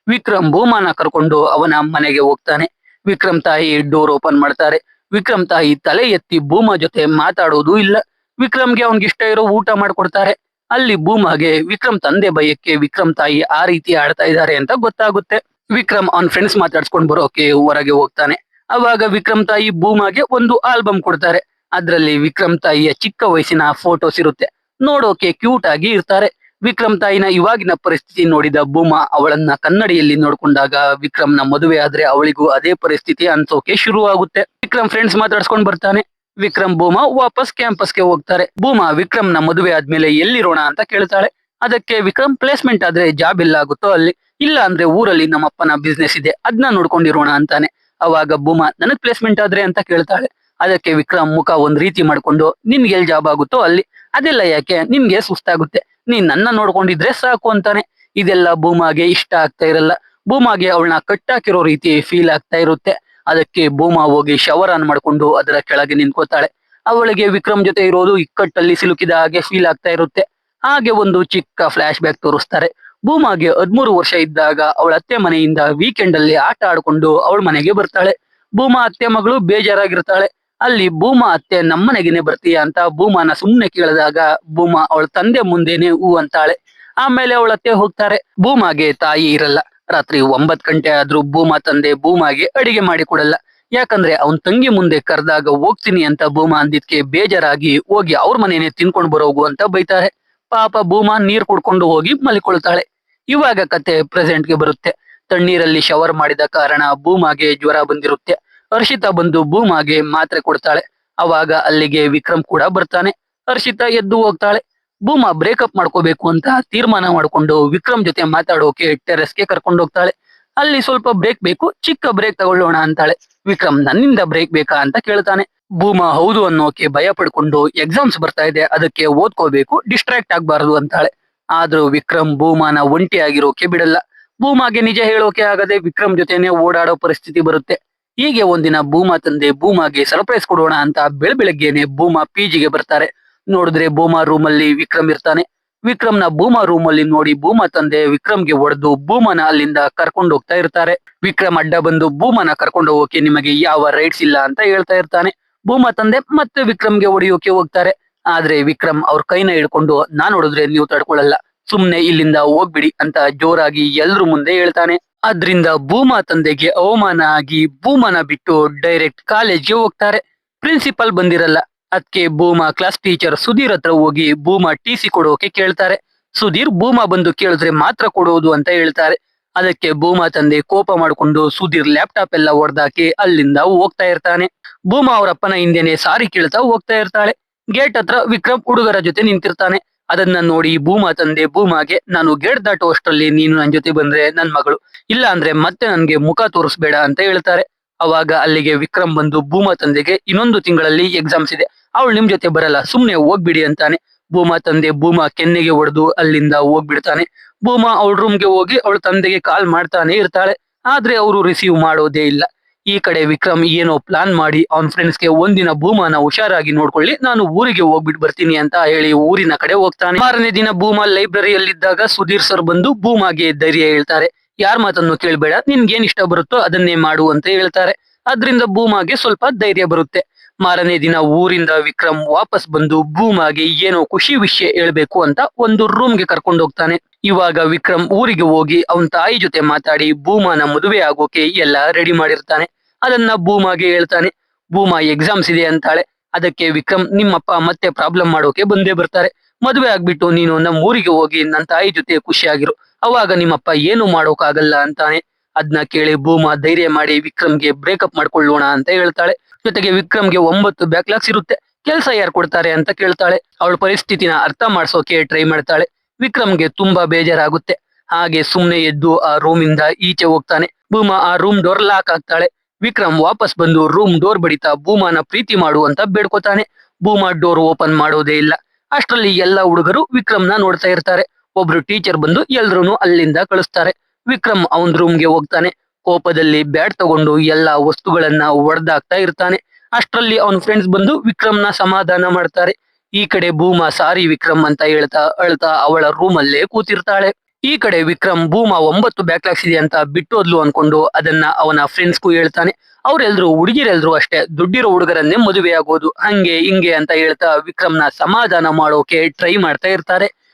S1: ವಿಕ್ರಮ್ ಭೂಮಾನ ಕರ್ಕೊಂಡು ಅವನ ಮನೆಗೆ ಹೋಗ್ತಾನೆ. ವಿಕ್ರಮ್ ತಾಯಿ ಡೋರ್ ಓಪನ್ ಮಾಡ್ತಾರೆ. ವಿಕ್ರಮ್ ತಾಯಿ ತಲೆ ಎತ್ತಿ ಭೂಮಾ ಜೊತೆ ಮಾತಾಡೋದು ಇಲ್ಲ. ವಿಕ್ರಮ್ಗೆ ಅವನ್ಗಿಷ್ಟ ಇರೋ ಊಟ ಮಾಡ್ಕೊಡ್ತಾರೆ. ಅಲ್ಲಿ ಭೂಮಾಗೆ ವಿಕ್ರಮ್ ತಂದೆ ಭಯಕ್ಕೆ ವಿಕ್ರಮ್ ತಾಯಿ ಆ ರೀತಿ ಆಡ್ತಾ ಇದ್ದಾರೆ ಅಂತ ಗೊತ್ತಾಗುತ್ತೆ. ವಿಕ್ರಮ್ ಅವನ್ ಫ್ರೆಂಡ್ಸ್ ಮಾತಾಡ್ಸ್ಕೊಂಡ್ ಬರೋಕೆ ಹೊರಗೆ ಹೋಗ್ತಾನೆ. ಅವಾಗ ವಿಕ್ರಮ್ ತಾಯಿ ಭೂಮಾಗೆ ಒಂದು ಆಲ್ಬಮ್ ಕೊಡ್ತಾರೆ. ಅದ್ರಲ್ಲಿ ವಿಕ್ರಮ್ ತಾಯಿಯ ಚಿಕ್ಕ ವಯಸ್ಸಿನ ಫೋಟೋಸ್ ಇರುತ್ತೆ. ನೋಡೋಕೆ ಕ್ಯೂಟ್ ಆಗಿ ಇರ್ತಾರೆ. ವಿಕ್ರಮ್ ತಾಯಿನ ಇವಾಗಿನ ಪರಿಸ್ಥಿತಿ ನೋಡಿದ ಭೂಮಾ ಅವಳನ್ನ ಕನ್ನಡಿಯಲ್ಲಿ ನೋಡ್ಕೊಂಡಾಗ ವಿಕ್ರಮ್ನ ಮದುವೆ ಆದ್ರೆ ಅವಳಿಗೂ ಅದೇ ಪರಿಸ್ಥಿತಿ ಅನ್ಸೋಕೆ ಶುರು ಆಗುತ್ತೆ. ವಿಕ್ರಮ್ ಫ್ರೆಂಡ್ಸ್ ಮಾತಾಡ್ಸ್ಕೊಂಡ್ ಬರ್ತಾನೆ. ವಿಕ್ರಮ್ ಭೂಮಾ ವಾಪಸ್ ಕ್ಯಾಂಪಸ್ಗೆ ಹೋಗ್ತಾರೆ. ಭೂಮಾ ವಿಕ್ರಮ್ನ ಮದುವೆ ಆದ್ಮೇಲೆ ಎಲ್ಲಿರೋಣ ಅಂತ ಕೇಳ್ತಾಳೆ. ಅದಕ್ಕೆ ವಿಕ್ರಮ್ ಪ್ಲೇಸ್ಮೆಂಟ್ ಆದ್ರೆ ಜಾಬ್ ಎಲ್ಲ ಆಗುತ್ತೋ ಅಲ್ಲಿ, ಇಲ್ಲ ಅಂದ್ರೆ ಊರಲ್ಲಿ ನಮ್ಮಪ್ಪನ ಬಿಸ್ನೆಸ್ ಇದೆ, ಅದನ್ನ ನೋಡ್ಕೊಂಡಿರೋಣ ಅಂತಾನೆ. ಅವಾಗ ಭೂಮಾ ನನಗ್ ಪ್ಲೇಸ್ಮೆಂಟ್ ಆದ್ರೆ ಅಂತ ಕೇಳ್ತಾಳೆ. ಅದಕ್ಕೆ ವಿಕ್ರಮ್ ಮುಖ ಒಂದ್ ರೀತಿ ಮಾಡ್ಕೊಂಡು ನಿನ್ಗೆ ಎಲ್ ಜಾಬ್ ಆಗುತ್ತೋ ಅಲ್ಲಿ, ಅದೆಲ್ಲ ಯಾಕೆ ನಿನ್ಗೆ ಸುಸ್ತಾಗುತ್ತೆ, ನೀನ್ ನನ್ನ ನೋಡ್ಕೊಂಡಿದ್ರೆ ಸಾಕು ಅಂತಾನೆ. ಇದೆಲ್ಲ ಭೂಮಾಗೆ ಇಷ್ಟ ಆಗ್ತಾ ಇರಲ್ಲ. ಭೂಮಾಗೆ ಅವಳನ್ನ ಕಟ್ಟಾಕಿರೋ ರೀತಿ ಫೀಲ್ ಆಗ್ತಾ ಇರುತ್ತೆ. ಅದಕ್ಕೆ ಭೂಮಾ ಹೋಗಿ ಶವರ್ ಆನ್ ಮಾಡ್ಕೊಂಡು ಅದರ ಕೆಳಗೆ ನಿಂತ್ಕೋತಾಳೆ. ಅವಳಿಗೆ ವಿಕ್ರಮ್ ಜೊತೆ ಇರೋದು ಇಕ್ಕಟ್ಟಲ್ಲಿ ಸಿಲುಕಿದ ಹಾಗೆ ಫೀಲ್ ಆಗ್ತಾ ಇರುತ್ತೆ. ಹಾಗೆ ಒಂದು ಚಿಕ್ಕ ಫ್ಲಾಶ್ ಬ್ಯಾಕ್ ತೋರಿಸ್ತಾರೆ. ಭೂಮಾಗೆ 13 ವರ್ಷ ಇದ್ದಾಗ ಅವಳ ಅತ್ತೆ ಮನೆಯಿಂದ ವೀಕೆಂಡ್ ಅಲ್ಲಿ ಆಟ ಆಡ್ಕೊಂಡು ಅವಳ ಮನೆಗೆ ಬರ್ತಾಳೆ. ಭೂಮಾ ಅತ್ತೆ ಮಗಳು ಬೇಜಾರಾಗಿರ್ತಾಳೆ. ಅಲ್ಲಿ ಭೂಮಾ ಅತ್ತೆ ನಮ್ಮನೆಗೆನೆ ಬರ್ತೀಯಾ ಅಂತ ಭೂಮಾನ ಸುಮ್ನೆ ಕೇಳಿದಾಗ ಭೂಮಾ ಅವಳ ತಂದೆ ಮುಂದೆನೆ ಹೂ ಅಂತಾಳೆ. ಆಮೇಲೆ ಅವಳ ಅತ್ತೆ ಹೋಗ್ತಾರೆ. ಭೂಮಾಗೆ ತಾಯಿ ಇರಲ್ಲ. ರಾತ್ರಿ 9 ಗಂಟೆ ಆದ್ರೂ ಭೂಮಾ ತಂದೆ ಭೂಮಾಗೆ ಅಡಿಗೆ ಮಾಡಿ ಕೊಡಲ್ಲ. ಯಾಕಂದ್ರೆ ಅವನ್ ತಂಗಿ ಮುಂದೆ ಕರೆದಾಗ ಹೋಗ್ತೀನಿ ಅಂತ ಭೂಮಾ ಅಂದಿದ್ಕೆ ಬೇಜಾರಾಗಿ ಹೋಗಿ ಅವ್ರ ಮನೇನೆ ತಿನ್ಕೊಂಡ್ ಬರೋಗು ಅಂತ ಬೈತಾರೆ. ಪಾಪ ಭೂಮಾ ನೀರ್ ಕುಡ್ಕೊಂಡು ಹೋಗಿ ಮಲಿಕೊಳ್ತಾಳೆ. ಇವಾಗ ಕತೆ ಪ್ರೆಸೆಂಟ್ ಗೆ ಬರುತ್ತೆ. ತಣ್ಣೀರಲ್ಲಿ ಶವರ್ ಮಾಡಿದ ಕಾರಣ ಭೂಮಾಗೆ ಜ್ವರ ಬಂದಿರುತ್ತೆ. ಹರ್ಷಿತಾ ಬಂದು ಭೂಮಾಗೆ ಮಾತ್ರೆ ಕೊಡ್ತಾಳೆ. ಅವಾಗ ಅಲ್ಲಿಗೆ ವಿಕ್ರಮ್ ಕೂಡ ಬರ್ತಾನೆ. ಹರ್ಷಿತಾ ಎದ್ದು ಹೋಗ್ತಾಳೆ. ಭೂಮಾ ಬ್ರೇಕಪ್ ಮಾಡ್ಕೋಬೇಕು ಅಂತ ತೀರ್ಮಾನ ಮಾಡ್ಕೊಂಡು ವಿಕ್ರಮ್ ಜೊತೆ ಮಾತಾಡೋಕೆ ಟೆರೆಸ್ಗೆ ಕರ್ಕೊಂಡು ಹೋಗ್ತಾಳೆ. ಅಲ್ಲಿ ಸ್ವಲ್ಪ ಬ್ರೇಕ್ ಬೇಕು, ಚಿಕ್ಕ ಬ್ರೇಕ್ ತಗೊಳ್ಳೋಣ ಅಂತಾಳೆ. ವಿಕ್ರಮ್ ನನ್ನಿಂದ ಬ್ರೇಕ್ ಬೇಕಾ ಅಂತ ಕೇಳ್ತಾನೆ. ಭೂಮಾ ಹೌದು ಅನ್ನೋಕೆ ಭಯ ಪಡ್ಕೊಂಡು ಎಕ್ಸಾಮ್ಸ್ ಬರ್ತಾ ಇದೆ, ಅದಕ್ಕೆ ಓದ್ಕೋಬೇಕು, ಡಿಸ್ಟ್ರಾಕ್ಟ್ ಆಗ್ಬಾರ್ದು ಅಂತಾಳೆ. ಆದ್ರೂ ವಿಕ್ರಮ್ ಭೂಮಾನ ಒಂಟಿಯಾಗಿರೋಕೆ ಬಿಡಲ್ಲ. ಭೂಮಾಗೆ ನಿಜ ಹೇಳೋಕೆ ಆಗದೆ ವಿಕ್ರಮ್ ಜೊತೆನೆ ಓಡಾಡೋ ಪರಿಸ್ಥಿತಿ ಬರುತ್ತೆ. ಹೀಗೆ ಒಂದಿನ ಭೂಮಾ ತಂದೆ ಭೂಮಾಗೆ ಸರ್ಪ್ರೈಸ್ ಕೊಡೋಣ ಅಂತ ಬೆಳಗ್ಗೆನೆ ಭೂಮಾ ಪಿಜಿಗೆ ಬರ್ತಾರೆ. ನೋಡಿದ್ರೆ ಭೂಮಾ ರೂಮ್ ಅಲ್ಲಿ ವಿಕ್ರಮ್ ಇರ್ತಾನೆ. ವಿಕ್ರಮ್ನ ಭೂಮಾ ರೂಮ್ ಅಲ್ಲಿ ನೋಡಿ ಭೂಮಾ ತಂದೆ ವಿಕ್ರಮ್ಗೆ ಹೊಡೆದು ಭೂಮನ ಅಲ್ಲಿಂದ ಕರ್ಕೊಂಡು ಹೋಗ್ತಾ ಇರ್ತಾರೆ. ವಿಕ್ರಮ್ ಅಡ್ಡ ಬಂದು ಭೂಮನ ಕರ್ಕೊಂಡು ಹೋಗೋಕೆ ನಿಮಗೆ ಯಾವ ರೈಟ್ಸ್ ಇಲ್ಲ ಅಂತ ಹೇಳ್ತಾ ಇರ್ತಾನೆ. ಭೂಮಾ ತಂದೆ ಮತ್ತೆ ವಿಕ್ರಮ್ಗೆ ಹೊಡೆಯೋಕೆ ಹೋಗ್ತಾರೆ. ಆದ್ರೆ ವಿಕ್ರಮ್ ಅವ್ರ ಕೈನ ಹಿಡ್ಕೊಂಡು ನಾನ್ ಹೊಡೆದ್ರೆ ನೀವು ತಡ್ಕೊಳಲ್ಲ, ಸುಮ್ನೆ ಇಲ್ಲಿಂದ ಹೋಗ್ಬಿಡಿ ಅಂತ ಜೋರಾಗಿ ಎಲ್ರ ಮುಂದೆ ಹೇಳ್ತಾನೆ. ಅದ್ರಿಂದ ಭೂಮಾ ತಂದೆಗೆ ಅವಮಾನ ಆಗಿ ಭೂಮನ ಬಿಟ್ಟು ಡೈರೆಕ್ಟ್ ಕಾಲೇಜ್ಗೆ ಹೋಗ್ತಾರೆ. ಪ್ರಿನ್ಸಿಪಲ್ ಬಂದಿರಲ್ಲ. ಅದಕ್ಕೆ ಭೂಮಾ ಕ್ಲಾಸ್ ಟೀಚರ್ ಸುಧೀರ್ ಹತ್ರ ಹೋಗಿ ಭೂಮಾ ಟಿಸಿ ಕೊಡೋಕೆ ಕೇಳ್ತಾರೆ. ಸುಧೀರ್ ಭೂಮಾ ಬಂದು ಕೇಳಿದ್ರೆ ಮಾತ್ರ ಕೊಡೋದು ಅಂತ ಹೇಳ್ತಾರೆ. ಅದಕ್ಕೆ ಭೂಮಾ ತಂದೆ ಕೋಪ ಮಾಡ್ಕೊಂಡು ಸುಧೀರ್ ಲ್ಯಾಪ್ಟಾಪ್ ಎಲ್ಲ ಹೊಡೆದಾಕಿ ಅಲ್ಲಿಂದ ಹೋಗ್ತಾ ಇರ್ತಾನೆ. ಭೂಮಾ ಅವರಪ್ಪನ ಹಿಂದೆನೆ ಸಾರಿ ಕೇಳ್ತಾ ಹೋಗ್ತಾ ಇರ್ತಾಳೆ. ಗೇಟ್ ಹತ್ರ ವಿಕ್ರಮ್ ಹುಡುಗರ ಜೊತೆ ನಿಂತಿರ್ತಾನೆ. ಅದನ್ನ ನೋಡಿ ಭೂಮಾ ತಂದೆ ಭೂಮಾಗೆ ನಾನು ಗೇಟ್ ದಾಟೋ ಅಷ್ಟರಲ್ಲಿ ನೀನು ನನ್ ಜೊತೆ ಬಂದ್ರೆ ನನ್ ಮಗಳು, ಇಲ್ಲ ಅಂದ್ರೆ ಮತ್ತೆ ನನ್ಗೆ ಮುಖ ತೋರಿಸ್ಬೇಡ ಅಂತ ಹೇಳ್ತಾರೆ. ಅವಾಗ ಅಲ್ಲಿಗೆ ವಿಕ್ರಮ್ ಬಂದು ಭೂಮಾ ತಂದೆಗೆ ಇನ್ನೊಂದು ತಿಂಗಳಲ್ಲಿ ಎಕ್ಸಾಮ್ಸ್ ಇದೆ, ಅವಳು ನಿಮ್ ಜೊತೆ ಬರಲ್ಲ, ಸುಮ್ನೆ ಹೋಗ್ಬಿಡಿ ಅಂತಾನೆ. ಭೂಮಾ ತಂದೆ ಭೂಮಾ ಕೆನ್ನೆಗೆ ಹೊಡೆದು ಅಲ್ಲಿಂದ ಹೋಗ್ಬಿಡ್ತಾನೆ. ಭೂಮಾ ಅವಳ ರೂಮ್ಗೆ ಹೋಗಿ ಅವಳ ತಂದೆಗೆ ಕಾಲ್ ಮಾಡ್ತಾನೆ ಇರ್ತಾಳೆ. ಆದ್ರೆ ಅವರು ರಿಸೀವ್ ಮಾಡೋದೇ ಇಲ್ಲ. ಈ ಕಡೆ ವಿಕ್ರಮ್ ಏನೋ ಪ್ಲಾನ್ ಮಾಡಿ ಅವನ್ ಫ್ರೆಂಡ್ಸ್ಗೆ ಒಂದಿನ ಭೂಮಾನ ಹುಷಾರಾಗಿ ನೋಡ್ಕೊಳ್ಳಿ, ನಾನು ಊರಿಗೆ ಹೋಗ್ಬಿಟ್ಟು ಬರ್ತೀನಿ ಅಂತ ಹೇಳಿ ಊರಿನ ಕಡೆ ಹೋಗ್ತಾನೆ. ಮಾರನೇ ದಿನ ಭೂಮಾ ಲೈಬ್ರರಿಯಲ್ಲಿದ್ದಾಗ ಸುಧೀರ್ ಸರ್ ಬಂದು ಭೂಮಾಗೆ ಧೈರ್ಯ ಹೇಳ್ತಾರೆ. ಯಾರ ಮಾತನ್ನು ಕೇಳಬೇಡ, ನಿನ್ಗೇನ್ ಇಷ್ಟ ಬರುತ್ತೋ ಅದನ್ನೇ ಮಾಡು ಅಂತ ಹೇಳ್ತಾರೆ. ಅದ್ರಿಂದ ಭೂಮಾಗೆ ಸ್ವಲ್ಪ ಧೈರ್ಯ ಬರುತ್ತೆ. ಮಾರನೇ ದಿನ ಊರಿಂದ ವಿಕ್ರಮ್ ವಾಪಸ್ ಬಂದು ಭೂಮಾಗೆ ಏನೋ ಖುಷಿ ವಿಷಯ ಹೇಳ್ಬೇಕು ಅಂತ ಒಂದು ರೂಮ್ಗೆ ಕರ್ಕೊಂಡು ಹೋಗ್ತಾನೆ. ಇವಾಗ ವಿಕ್ರಮ್ ಊರಿಗೆ ಹೋಗಿ ಅವನ್ ತಾಯಿ ಜೊತೆ ಮಾತಾಡಿ ಭೂಮಾನ ಮದುವೆ ಆಗೋಕೆ ಎಲ್ಲ ರೆಡಿ ಮಾಡಿರ್ತಾನೆ. ಅದನ್ನ ಭೂಮಾಗೆ ಹೇಳ್ತಾನೆ. ಭೂಮಾ ಎಕ್ಸಾಮ್ಸ್ ಇದೆ ಅಂತಾಳೆ. ಅದಕ್ಕೆ ವಿಕ್ರಮ್ ನಿಮ್ಮಪ್ಪ ಮತ್ತೆ ಪ್ರಾಬ್ಲಮ್ ಮಾಡೋಕೆ ಬಂದೇ ಬರ್ತಾರೆ, ಮದುವೆ ಆಗ್ಬಿಟ್ಟು ನೀನು ನಮ್ಮ ಊರಿಗೆ ಹೋಗಿ ನನ್ನ ತಾಯಿ ಜೊತೆ ಖುಷಿಯಾಗಿರು, ಅವಾಗ ನಿಮ್ಮಪ್ಪ ಏನು ಮಾಡೋಕಾಗಲ್ಲ ಅಂತಾನೆ. ಅದನ್ನ ಕೇಳಿ ಭೂಮಾ ಧೈರ್ಯ ಮಾಡಿ ವಿಕ್ರಮ್ಗೆ ಬ್ರೇಕಪ್ ಮಾಡ್ಕೊಳ್ಳೋಣ ಅಂತ ಹೇಳ್ತಾಳೆ. ಜೊತೆಗೆ ವಿಕ್ರಮ್ಗೆ 9 ಬ್ಯಾಕ್ಲಾಗ್ಸ್ ಇರುತ್ತೆ, ಕೆಲಸ ಯಾರು ಕೊಡ್ತಾರೆ ಅಂತ ಕೇಳ್ತಾಳೆ. ಅವಳ ಪರಿಸ್ಥಿತಿನ ಅರ್ಥ ಮಾಡ್ಸೋಕೆ ಟ್ರೈ ಮಾಡ್ತಾಳೆ. ವಿಕ್ರಮ್ಗೆ ತುಂಬಾ ಬೇಜಾರಾಗುತ್ತೆ. ಹಾಗೆ ಸುಮ್ನೆ ಎದ್ದು ಆ ರೂಮ್ ಇಂದ ಈಚೆ ಹೋಗ್ತಾನೆ. ಭೂಮಾ ಆ ರೂಮ್ ಡೋರ್ ಲಾಕ್ ಆಗ್ತಾಳೆ. ವಿಕ್ರಮ್ ವಾಪಸ್ ಬಂದು ರೂಮ್ ಡೋರ್ ಬಡಿತಾ ಭೂಮಾನ ಪ್ರೀತಿ ಮಾಡು ಅಂತ ಬೇಡ್ಕೋತಾನೆ. ಭೂಮಾ ಡೋರ್ ಓಪನ್ ಮಾಡೋದೇ ಇಲ್ಲ. ಅಷ್ಟರಲ್ಲಿ ಎಲ್ಲಾ ಹುಡುಗರು ವಿಕ್ರಮ್ನ ನೋಡ್ತಾ ಇರ್ತಾರೆ. ಒಬ್ರು ಟೀಚರ್ ಬಂದು ಎಲ್ರೂನು ಅಲ್ಲಿಂದ ಕಳಿಸ್ತಾರೆ. ವಿಕ್ರಮ್ ಅವನ್ ರೂಮ್ಗೆ ಹೋಗ್ತಾನೆ. ಕೋಪದಲ್ಲಿ ಬ್ಯಾಟ್ ತಗೊಂಡು ಎಲ್ಲಾ ವಸ್ತುಗಳನ್ನ ಒಡೆದಾಕ್ತಾ ಇರ್ತಾನೆ. ಅಷ್ಟರಲ್ಲಿ ಅವನ್ ಫ್ರೆಂಡ್ಸ್ ಬಂದು ವಿಕ್ರಮ್ನ ಸಮಾಧಾನ ಮಾಡ್ತಾರೆ. ಈ ಕಡೆ ಭೂಮಾ ಸಾರಿ ವಿಕ್ರಮ್ ಅಂತ ಹೇಳ್ತಾ ಅಳ್ತಾ ಅವಳ ರೂಮ್ ಅಲ್ಲೇ ಕೂತಿರ್ತಾಳೆ. ಈ ಕಡೆ ವಿಕ್ರಮ್ ಭೂಮಾ 9 ಬ್ಯಾಕ್ಲಾಗ್ಸ್ ಇದೆ ಅಂತ ಬಿಟ್ಟೋದ್ಲು ಅನ್ಕೊಂಡು ಅದನ್ನ ಅವನ ಫ್ರೆಂಡ್ಸ್ಗೂ ಹೇಳ್ತಾನೆ. ಅವ್ರೆಲ್ರು ಹುಡುಗಿರೆಲ್ರು ಅಷ್ಟೇ ದುಡ್ಡಿರೋ ಹುಡುಗರನ್ನೇ ಮದುವೆ ಆಗೋದು, ಹಂಗೆ ಹಿಂಗೆ ಅಂತ ಹೇಳ್ತಾ ವಿಕ್ರಮ್ನ ಸಮಾಧಾನ ಮಾಡೋಕೆ ಟ್ರೈ ಮಾಡ್ತಾ ಇರ್ತಾರೆ.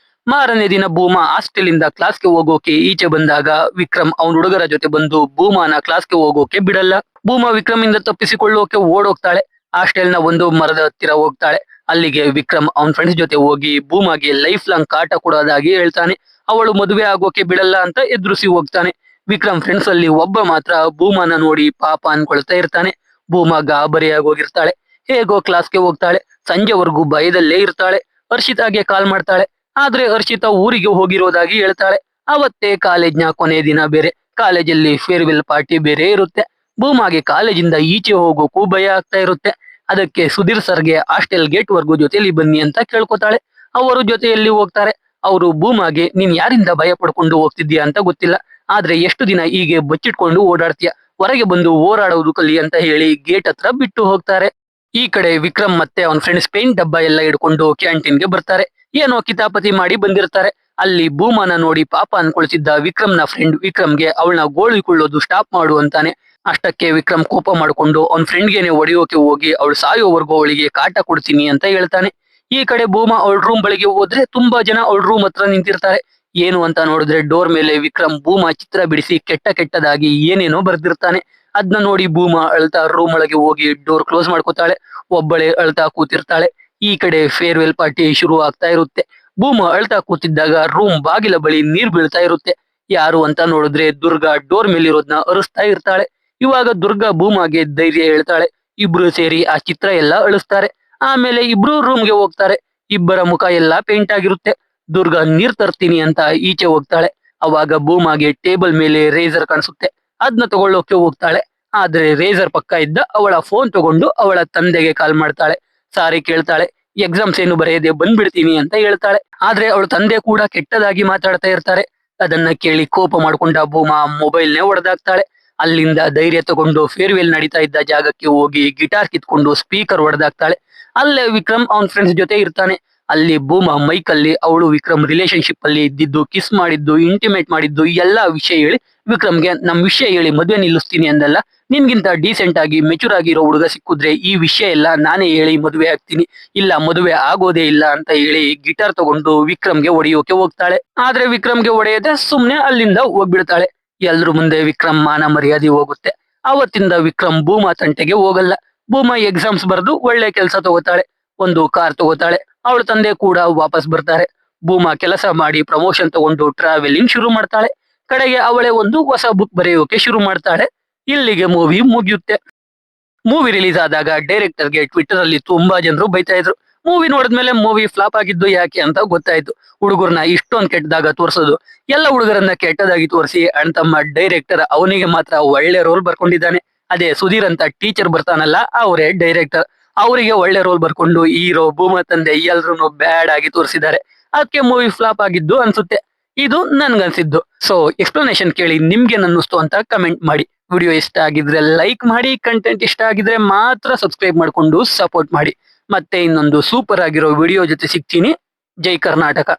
S1: ಮಾರನೇ ದಿನ ಭೂಮಾ ಹಾಸ್ಟೆಲ್ ಇಂದ ಕ್ಲಾಸ್ಗೆ ಹೋಗೋಕೆ ಈಚೆ ಬಂದಾಗ ವಿಕ್ರಮ್ ಅವನ ಹುಡುಗರ ಜೊತೆ ಬಂದು ಭೂಮಾನ ಕ್ಲಾಸ್ಗೆ ಹೋಗೋಕೆ ಬಿಡಲ್ಲ. ಭೂಮಾ ವಿಕ್ರಮ್ ಇಂದ ತಪ್ಪಿಸಿಕೊಳ್ಳೋಕೆ ಓಡೋಗ್ತಾಳೆ. ಹಾಸ್ಟೆಲ್ನ ಒಂದು ಮರದ ಹತ್ತಿರ ಹೋಗ್ತಾಳೆ. ಅಲ್ಲಿಗೆ ವಿಕ್ರಮ್ ಅವನ್ ಫ್ರೆಂಡ್ಸ್ ಜೊತೆ ಹೋಗಿ ಭೂಮಾಗೆ ಲೈಫ್ ಲಾಂಗ್ ಕಾಟ ಕೊಡೋದಾಗಿ ಹೇಳ್ತಾನೆ. ಅವಳು ಮದುವೆ ಆಗೋಕೆ ಬಿಡಲ್ಲ ಅಂತ ಎದುರಿಸಿ ಹೋಗ್ತಾನೆ. ವಿಕ್ರಮ್ ಫ್ರೆಂಡ್ಸ್ ಅಲ್ಲಿ ಒಬ್ಬ ಮಾತ್ರ ಭೂಮಾನ ನೋಡಿ ಪಾಪ ಅನ್ಕೊಳ್ತಾ ಇರ್ತಾನೆ. ಭೂಮಾ ಗಾಬರಿಯಾಗಿ ಹೋಗಿರ್ತಾಳೆ. ಹೇಗೋ ಕ್ಲಾಸ್ಗೆ ಹೋಗ್ತಾಳೆ. ಸಂಜೆವರೆಗೂ ಭಯದಲ್ಲೇ ಇರ್ತಾಳೆ. ಹರ್ಷಿತಾಗೆ ಕಾಲ್ ಮಾಡ್ತಾಳೆ. ಆದ್ರೆ ಹರ್ಷಿತಾ ಊರಿಗೆ ಹೋಗಿರೋದಾಗಿ ಹೇಳ್ತಾಳೆ. ಅವತ್ತೇ ಕಾಲೇಜ್ನ ಕೊನೆ ದಿನ ಬೇರೆ. ಕಾಲೇಜಲ್ಲಿ ಫೇರ್ವೆಲ್ ಪಾರ್ಟಿ ಬೇರೆ ಇರುತ್ತೆ. ಭೂಮಾಗೆ ಕಾಲೇಜಿಂದ ಈಚೆ ಹೋಗೋಕ್ಕೂ ಭಯ ಆಗ್ತಾ ಇರುತ್ತೆ. ಅದಕ್ಕೆ ಸುಧೀರ್ ಸರ್ಗೆ ಹಾಸ್ಟೆಲ್ ಗೇಟ್ ವರ್ಗೂ ಜೊತೆಯಲ್ಲಿ ಬನ್ನಿ ಅಂತ ಕೇಳ್ಕೊತಾಳೆ. ಅವರು ಜೊತೆಯಲ್ಲಿ ಹೋಗ್ತಾರೆ. ಅವರು ಭೂಮಾಗೆ ನೀನ್ ಯಾರಿಂದ ಭಯ ಪಡ್ಕೊಂಡು ಹೋಗ್ತಿದ್ಯಾ ಅಂತ ಗೊತ್ತಿಲ್ಲ, ಆದ್ರೆ ಎಷ್ಟು ದಿನ ಹೀಗೆ ಬಚ್ಚಿಟ್ಕೊಂಡು ಓಡಾಡ್ತೀಯ, ಹೊರಗೆ ಬಂದು ಹೋರಾಡೋದು ಕಲಿ ಅಂತ ಹೇಳಿ ಗೇಟ್ ಹತ್ರ ಬಿಟ್ಟು ಹೋಗ್ತಾರೆ. ಈ ಕಡೆ ವಿಕ್ರಮ್ ಮತ್ತೆ ಅವನ ಫ್ರೆಂಡ್ಸ್ ಪೇಂಟ್ ಡಬ್ಬ ಎಲ್ಲ ಹಿಡ್ಕೊಂಡು ಕ್ಯಾಂಟೀನ್ಗೆ ಬರ್ತಾರೆ. ಏನೋ ಕಿತಾಪತಿ ಮಾಡಿ ಬಂದಿರ್ತಾರೆ. ಅಲ್ಲಿ ಭೂಮಾನ ನೋಡಿ ಪಾಪ ಅನ್ಕೊಳ್ತಿದ್ದ ವಿಕ್ರಮ್ನ ಫ್ರೆಂಡ್ ವಿಕ್ರಮ್ಗೆ ಅವಳನ್ನ ಗೋಳಿಕೊಳ್ಳೋದು ಸ್ಟಾಪ್ ಮಾಡು ಅಂತಾನೆ. ಅಷ್ಟಕ್ಕೆ ವಿಕ್ರಮ್ ಕೋಪ ಮಾಡ್ಕೊಂಡು ಅವನ್ ಫ್ರೆಂಡ್ಗೆನೆ ಹೊಡೆಯೋಕೆ ಹೋಗಿ ಅವಳು ಸಾಯೋವರೆಗೂ ಅವಳಿಗೆ ಕಾಟ ಕೊಡ್ತೀನಿ ಅಂತ ಹೇಳ್ತಾನೆ. ಈ ಕಡೆ ಭೂಮಾ ಅವಳ ರೂಮ್ ಬಳಿಗೆ ಹೋದ್ರೆ ತುಂಬಾ ಜನ ಅವಳ ರೂಮ್ ಹತ್ರ ನಿಂತಿರ್ತಾರೆ. ಏನು ಅಂತ ನೋಡಿದ್ರೆ ಡೋರ್ ಮೇಲೆ ವಿಕ್ರಮ್ ಭೂಮಾ ಚಿತ್ರ ಬಿಡಿಸಿ ಕೆಟ್ಟ ಕೆಟ್ಟದಾಗಿ ಏನೇನೋ ಬರ್ದಿರ್ತಾನೆ. ಅದನ್ನ ನೋಡಿ ಭೂಮಾ ಅಳ್ತಾ ರೂಮ್ ಒಳಗೆ ಹೋಗಿ ಡೋರ್ ಕ್ಲೋಸ್ ಮಾಡ್ಕೋತಾಳೆ. ಒಬ್ಬಳೆ ಅಳ್ತಾ ಕೂತಿರ್ತಾಳೆ. ಈ ಕಡೆ ಫೇರ್ವೆಲ್ ಪಾರ್ಟಿ ಶುರು ಆಗ್ತಾ ಇರುತ್ತೆ. ಭೂಮಾ ಅಳ್ತಾ ಕೂತಿದ್ದಾಗ ರೂಮ್ ಬಾಗಿಲ ಬಳಿ ನೀರ್ ಬೀಳ್ತಾ ಇರುತ್ತೆ. ಯಾರು ಅಂತ ನೋಡಿದ್ರೆ ದುರ್ಗಾ ಡೋರ್ ಮೇಲಿರೋದ್ನ ಅರಿಸ್ತಾ ಇರ್ತಾಳೆ. ಇವಾಗ ದುರ್ಗಾ ಭೂಮಾಗೆ ಧೈರ್ಯ ಹೇಳ್ತಾಳೆ. ಇಬ್ರು ಸೇರಿ ಆ ಚಿತ್ರ ಎಲ್ಲ ಅಳಿಸ್ತಾರೆ. ಆಮೇಲೆ ಇಬ್ರು ರೂಮ್ಗೆ ಹೋಗ್ತಾರೆ. ಇಬ್ಬರ ಮುಖ ಎಲ್ಲ ಪೇಂಟ್ ಆಗಿರುತ್ತೆ. ದುರ್ಗಾ ನೀರ್ ತರ್ತೀನಿ ಅಂತ ಈಚೆ ಹೋಗ್ತಾಳೆ. ಅವಾಗ ಭೂಮಾಗೆ ಟೇಬಲ್ ಮೇಲೆ ರೇಸರ್ ಕಾಣಿಸುತ್ತೆ. ಅದನ್ನ ತಗೊಳ್ಳೋಕೆ ಹೋಗ್ತಾಳೆ. ಆದ್ರೆ ರೇಸರ್ ಪಕ್ಕ ಇದ್ದ ಅವಳ ಫೋನ್ ತಗೊಂಡು ಅವಳ ತಂದೆಗೆ ಕಾಲ್ ಮಾಡ್ತಾಳೆ. ಸಾರಿ ಕೇಳ್ತಾಳೆ. ಎಕ್ಸಾಮ್ಸ್ ಏನು ಬರೆಯದೆ ಬಂದ್ಬಿಡ್ತೀನಿ ಅಂತ ಹೇಳ್ತಾಳೆ. ಆದ್ರೆ ಅವಳ ತಂದೆ ಕೂಡ ಕೆಟ್ಟದಾಗಿ ಮಾತಾಡ್ತಾ ಇರ್ತಾರೆ. ಅದನ್ನ ಕೇಳಿ ಕೋಪ ಮಾಡ್ಕೊಂಡ ಭೂಮಾ ಮೊಬೈಲ್ನೇ ಹೊಡೆದಾಕ್ತಾಳೆ. ಅಲ್ಲಿಂದ ಧೈರ್ಯ ತಗೊಂಡು ಫೇರ್ವೆಲ್ ನಡೀತಾ ಇದ್ದ ಜಾಗಕ್ಕೆ ಹೋಗಿ ಗಿಟಾರ್ ಕಿತ್ಕೊಂಡು ಸ್ಪೀಕರ್ ಹೊಡೆದಾಕ್ತಾಳೆ. ಅಲ್ಲೇ ವಿಕ್ರಮ್ ಅವನ್ ಫ್ರೆಂಡ್ಸ್ ಜೊತೆ ಇರ್ತಾನೆ. ಅಲ್ಲಿ ಭೂಮಾ ಮೈಕ್ ಅಲ್ಲಿ ಅವಳು ವಿಕ್ರಮ್ ರಿಲೇಶನ್ಶಿಪ್ ಅಲ್ಲಿ ಇದ್ದಿದ್ದು, ಕಿಸ್ ಮಾಡಿದ್ದು, ಇಂಟಿಮೇಟ್ ಮಾಡಿದ್ದು ಎಲ್ಲಾ ವಿಷಯ ಹೇಳಿ ವಿಕ್ರಮ್ಗೆ ನಮ್ ವಿಷಯ ಹೇಳಿ ಮದ್ವೆ ನಿಲ್ಲಿಸ್ತೀನಿ ಅಂದಲ್ಲ, ನಿನ್ಗಿಂತ ಡೀಸೆಂಟ್ ಆಗಿ ಮೆಚೂರ್ ಆಗಿರೋ ಹುಡುಗ ಸಿಕ್ಕಿದ್ರೆ ಈ ವಿಷಯ ಎಲ್ಲ ನಾನೇ ಹೇಳಿ ಮದುವೆ ಆಗ್ತೀನಿ, ಇಲ್ಲ ಮದುವೆ ಆಗೋದೇ ಇಲ್ಲ ಅಂತ ಹೇಳಿ ಗಿಟಾರ್ ತಗೊಂಡು ವಿಕ್ರಮ್ಗೆ ಹೊಡೆಯೋಕೆ ಹೋಗ್ತಾಳೆ. ಆದ್ರೆ ವಿಕ್ರಮ್ಗೆ ಹೊಡೆಯದೆ ಸುಮ್ನೆ ಅಲ್ಲಿಂದ ಹೋಗ್ಬಿಡ್ತಾಳೆ. ಎಲ್ರ ಮುಂದೆ ವಿಕ್ರಮ್ ಮಾನ ಮರ್ಯಾದೆ ಹೋಗುತ್ತೆ. ಅವತ್ತಿಂದ ವಿಕ್ರಮ್ ಭೂಮಾ ತಂಟೆಗೆ ಹೋಗಲ್ಲ. ಭೂಮಾ ಎಕ್ಸಾಮ್ಸ್ ಬರೆದು ಒಳ್ಳೆ ಕೆಲಸ ತಗೋತಾಳೆ. ಒಂದು ಕಾರ್ ತಗೋತಾಳೆ. ಅವಳ ತಂದೆ ಕೂಡ ವಾಪಸ್ ಬರ್ತಾರೆ. ಭೂಮಾ ಕೆಲಸ ಮಾಡಿ ಪ್ರಮೋಷನ್ ತಗೊಂಡು ಟ್ರಾವೆಲಿಂಗ್ ಶುರು ಮಾಡ್ತಾಳೆ. ಕಡೆಗೆ ಅವಳೇ ಒಂದು ಹೊಸ ಬುಕ್ ಬರೆಯೋಕೆ ಶುರು ಮಾಡ್ತಾಳೆ. ಇಲ್ಲಿಗೆ ಮೂವಿ ಮುಗಿಯುತ್ತೆ. ಮೂವಿ ರಿಲೀಸ್ ಆದಾಗ ಡೈರೆಕ್ಟರ್ಗೆ ಟ್ವಿಟರ್ ಅಲ್ಲಿ ತುಂಬಾ ಜನರು ಬೈತಾ ಇದ್ರು. ಮೂವಿ ನೋಡಿದ್ಮೇಲೆ ಮೂವಿ ಫ್ಲಾಪ್ ಆಗಿದ್ದು ಯಾಕೆ ಅಂತ ಗೊತ್ತಾಯ್ತು. ಹುಡುಗರನ್ನ ಇಷ್ಟೊಂದ್ ಕೆಟ್ಟದಾಗ ತೋರ್ಸೋದು, ಎಲ್ಲ ಹುಡುಗರನ್ನ ಕೆಟ್ಟದಾಗಿ ತೋರಿಸಿ ಅಣ್ತಮ್ಮ ಡೈರೆಕ್ಟರ್ ಅವನಿಗೆ ಮಾತ್ರ ಒಳ್ಳೆ ರೋಲ್ ಬರ್ಕೊಂಡಿದ್ದಾನೆ. ಅದೇ ಸುಧೀರ್ ಅಂತ ಟೀಚರ್ ಬರ್ತಾನಲ್ಲ, ಅವರೇ ಡೈರೆಕ್ಟರ್. ಅವರಿಗೆ ಒಳ್ಳೆ ರೋಲ್ ಬರ್ಕೊಂಡು ಹೀರೋ ಭೂಮಾ ತಂದೆ ಎಲ್ರು ಬ್ಯಾಡ್ ಆಗಿ ತೋರಿಸಿದ್ದಾರೆ. ಅದಕ್ಕೆ ಮೂವಿ ಫ್ಲಾಪ್ ಆಗಿದ್ದು ಅನ್ಸುತ್ತೆ. ಇದು ನನ್ಗನ್ಸಿದ್ದು. ಸೊ ಎಕ್ಸ್ಪ್ಲನೇಷನ್ ಕೇಳಿ ನಿಮ್ಗೆ ಅನ್ನಿಸ್ತು ಅಂತ ಕಮೆಂಟ್ ಮಾಡಿ. ವಿಡಿಯೋ ಇಷ್ಟ ಆಗಿದ್ರೆ ಲೈಕ್ ಮಾಡಿ, ಕಂಟೆಂಟ್ ಇಷ್ಟ ಆಗಿದ್ರೆ ಮಾತ್ರ ಸಬ್ಸ್ಕ್ರೈಬ್ ಮಾಡ್ಕೊಂಡು ಸಪೋರ್ಟ್ ಮಾಡಿ. ಮತ್ತೆ ಇನ್ನೊಂದು ಸೂಪರ್ ಆಗಿರೋ ವಿಡಿಯೋ ಜೊತೆ ಸಿಗ್ತೀನಿ. ಜೈ ಕರ್ನಾಟಕ.